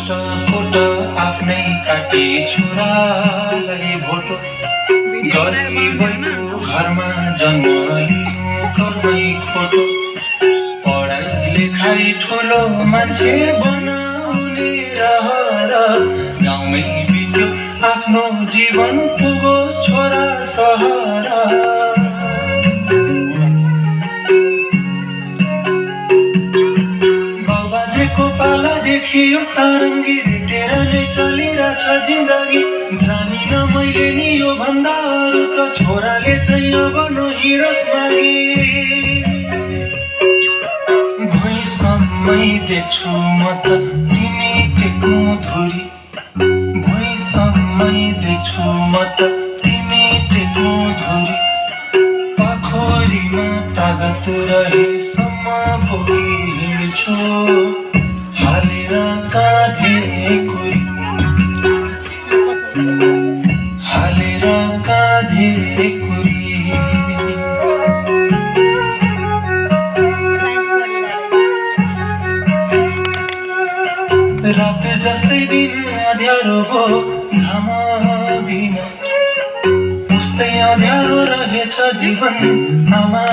पटपट आफ्नै काटी छोरालाई भोटो गरिबैको घरमा जन्म लिनु कर्मै खोटो। पढाइ लेखाइ ठुलो मान्छे बनाउने रहर गाउँमै बित्यो आफ्नो जीवन पुगोस् छोरा सहर। बाजेको पाला देखियो सारङ्गी रेटेर नै चलिरहेछ जिन्दगी। जानिन मैले नि यो भन्दा अरू त छोराले चाहिँ अब नहिँडोस् मागी। भुइँसम्मै देख्छु म त तिमी टेक्नु धुरी। भुइँसम्मै देख्छु म त तिमी टेक्नु धुरी। पाखोरीमा तागत रहेसम्म बोकी हिँड्छु हालेर काँधे कुरी। हालेर काँधे कुरी। रात जस्तै दिन अँध्यारो हो घाम बिना उस्तै अँध्यारो रहेछ जीवन आमा।